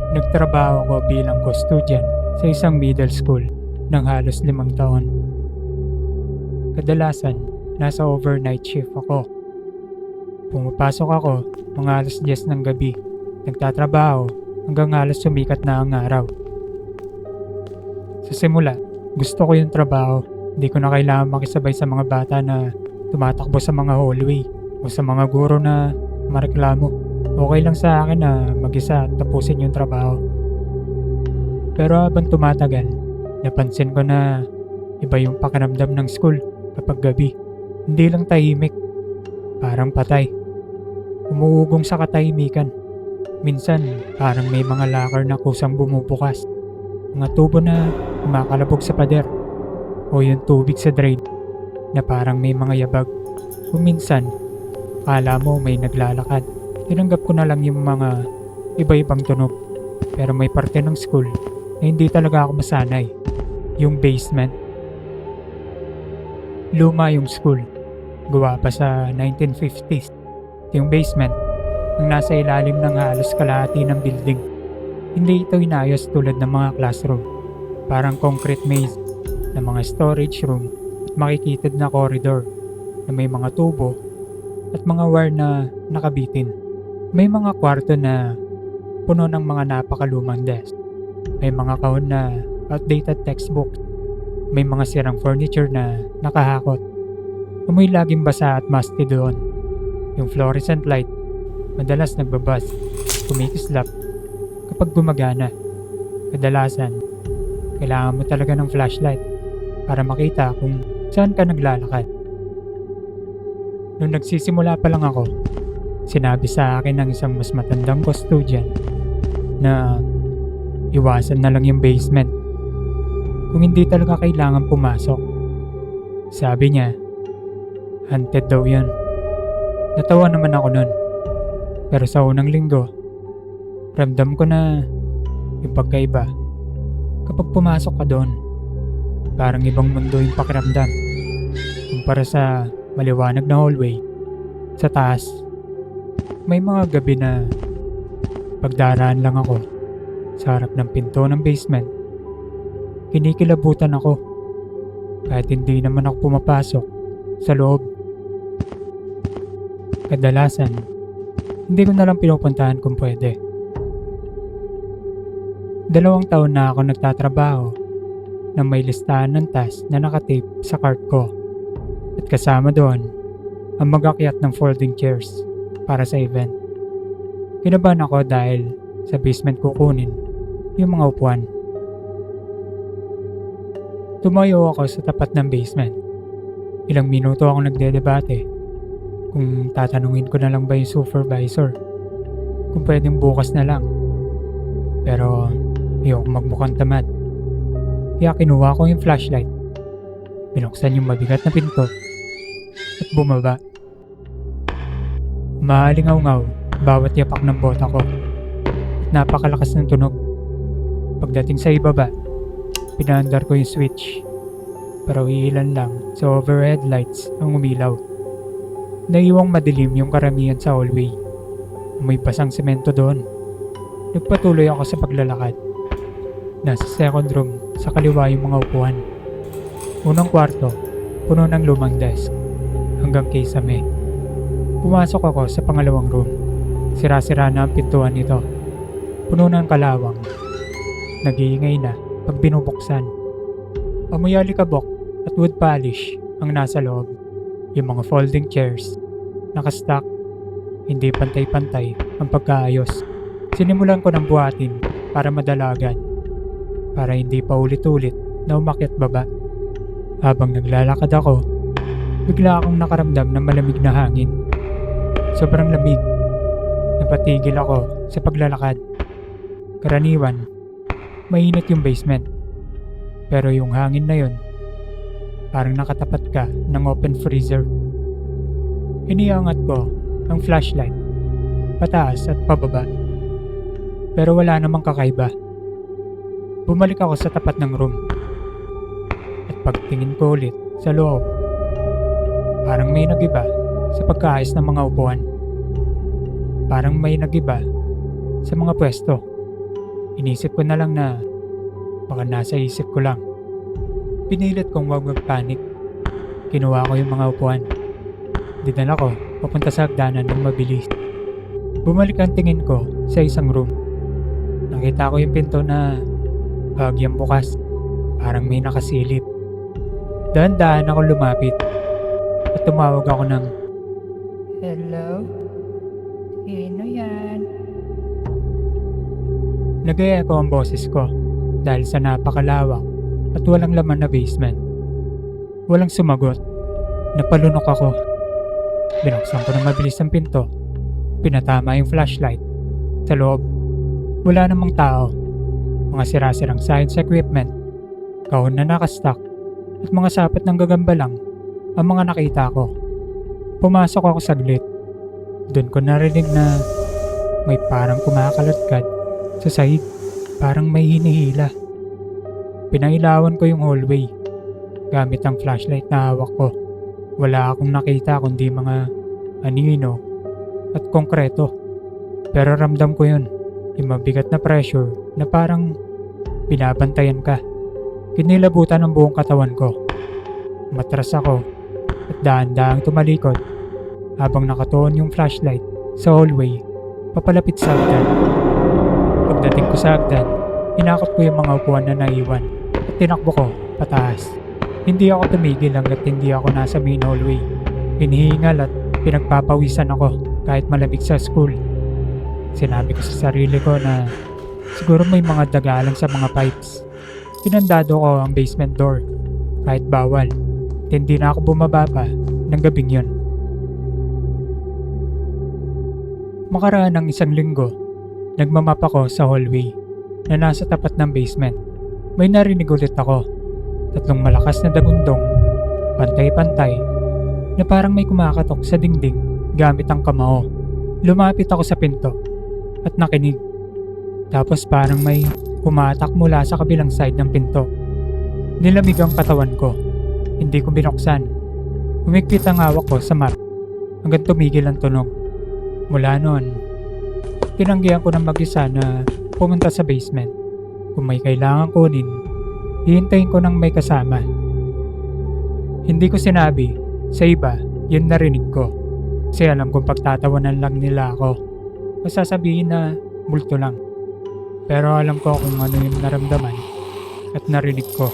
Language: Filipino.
Nagtrabaho ko bilang custodian sa isang middle school ng halos 5 taon. Kadalasan, nasa overnight shift ako. Pumapasok ako mga alas 10 ng gabi. Nagtatrabaho hanggang halos sumikat na ang araw. Sa simula, gusto ko yung trabaho. Hindi ko na kailangan makisabay sa mga bata na tumatakbo sa mga hallway o sa mga guro na mareklamo. Okay lang sa akin na mag-isa at tapusin yung trabaho. Pero habang tumatagal, napansin ko na iba yung pakiramdam ng school kapag gabi. Hindi lang tahimik, parang patay. Umuugong sa katahimikan. Minsan, parang may mga locker na kusang bumubukas. Mga tubo na kumakalabog sa pader. O yung tubig sa drain na parang may mga yabag. O minsan, akala mo may naglalakad. Tinanggap ko na lang yung mga iba-ibang tunog. Pero may parte ng school na hindi talaga ako masanay. Yung basement. Luma yung school. Gawa pa sa 1950s. Yung basement, ang nasa ilalim ng halos kalahati ng building. Hindi ito inayos tulad ng mga classroom. Parang concrete maze na mga storage room at makikitid na corridor na may mga tubo at mga wire na nakabitin. May mga kwarto na puno ng mga napakalumang desk. May mga kahon na outdated textbook. May mga sirang furniture na nakahakot. Amoy laging basa at musty doon. Yung fluorescent light, madalas nagbabas, kumikislap kapag gumagana. Kadalasan, kailangan mo talaga ng flashlight para makita kung saan ka naglalakad. Nung nagsisimula pa lang ako, sinabi sa akin ng isang mas matandang custodian na iwasan na lang yung basement kung hindi talaga kailangan pumasok. Sabi niya, haunted daw yun. Natawa naman ako nun. Pero sa unang linggo, ramdam ko na yung pagkaiba. Kapag pumasok ka doon, parang ibang mundo yung pakiramdam. Kumpara sa maliwanag na hallway, sa taas, may mga gabi na pagdaraan lang ako sa harap ng pinto ng basement. Kinikilabutan ako kahit hindi naman ako pumapasok sa loob. Kadalasan, hindi ko na lang pinupuntahan kung pwede. 2 taon na ako nagtatrabaho na may listahan ng task na nakatape sa cart ko. At kasama doon ang mag-akyat ng folding chairs para sa event. Kinabahan ako dahil sa basement kukunin yung mga upuan. Tumayo ako sa tapat ng basement. Ilang minuto ako nagdedebate kung tatanungin ko na lang ba yung supervisor kung pwedeng bukas na lang. Pero ayoko magmukhang tamad. Kaya kinuha ko yung flashlight. Binuksan yung mabigat na pinto at bumaba. Maalingaw-ngaw bawat yapak ng bota ko. Napakalakas ng tunog. Pagdating sa ibaba, pinaandar ko yung switch. Pero iilan lang sa overhead lights ang umilaw. Naiwang madilim yung karamihan sa hallway. May basang semento doon. Nagpatuloy ako sa paglalakad. Nasa second room, sa kaliwa yung mga upuan. Unang kwarto, puno ng lumang desk, hanggang kisame. Pumasok ako sa pangalawang room. Sira-sira na ang pintuan nito. Puno ng kalawang. Nag-iingay na pag binubuksan. Amoy alikabok at wood polish ang nasa loob. Yung mga folding chairs, nakastack, hindi pantay-pantay ang pagkaayos. Sinimulan ko ng buhatin para madalagan, para hindi pa ulit-ulit na umakyat baba. Habang naglalakad ako, bigla akong nakaramdam ng malamig na hangin. Sobrang lamig. Napatigil ako sa paglalakad. Karaniwan, mainit yung basement. Pero yung hangin na yun, parang nakatapat ka ng open freezer. Iniangat ko ang flashlight, pataas at pababa. Pero wala namang kakaiba. Bumalik ako sa tapat ng room. At pagtingin ko ulit sa loob, parang may nagiba sa pagkaayos ng mga upuan. Parang may nagiba sa mga pwesto. Inisip ko na lang na baka nasa isip ko lang. Pinilit kong huwag magpanik. Kinuha ko yung mga upuan. Dinala ko papunta sa hagdanan ng mabilis. Bumalik ang tingin ko sa isang room. Nakita ko yung pinto na bahagyang bukas. Parang may nakasilip. Dahan-dahan ako lumapit at tumawag ako ng, "Hello? Sino yan?" Nagaya ko ang boses ko dahil sa napakalawak at walang laman na basement. Walang sumagot. Napalunok ako. Binuksan ko ng mabilis ang pinto. Pinatama yung flashlight. Sa loob, wala namang tao. Mga sira-sirang science equipment, kahon na nakastock, at mga sapat ng gagamba lang ang mga nakita ko. Pumasok ako saglit. Doon ko narinig na may parang kumakaladkad sa sahig. Parang may hinihila. Pinailawan ko yung hallway gamit ang flashlight na hawak ko. Wala akong nakita kundi mga anino at konkreto. Pero ramdam ko yun, yung mabigat na pressure na parang binabantayan ka. Kinilabutan ang buong katawan ko. Matras ako at dahan-dahang tumalikod habang nakatuon yung flashlight sa hallway papalapit sa hagdan. Pagdating ko sa hagdan, hinakot ko yung mga upuan na naiwan at tinakbo ko pataas. Hindi ako tumigil hanggat hindi ako nasa main hallway. Hinihingal at pinagpapawisan ako kahit malamig sa school. Sinabi ko sa sarili ko na siguro may mga daga lang sa mga pipes. Pinandado ko ang basement door kahit bawal. At hindi na ako bumaba pa ng gabing yun. Makaraan ng isang linggo, nagmamap ako sa hallway na nasa tapat ng basement. May narinig ulit ako. 3 malakas na dagundong, pantay-pantay, na parang may kumakatok sa dingding gamit ang kamao. Lumapit ako sa pinto at nakinig. Tapos parang may pumatak mula sa kabilang side ng pinto. Nilamig ang katawan ko. Hindi ko binuksan. Humigpit ang hawak ko sa map hanggang tumigil ang tunog. Mula noon, tinanggihan ko ng mag-isa na pumunta sa basement. Kung may kailangan kunin, hihintayin ko ng may kasama. Hindi ko sinabi sa iba, yun narinig ko. Kasi alam kong pagtatawanan lang nila ako. Masasabihin na multo lang. Pero alam ko kung ano yung naramdaman at narinig ko.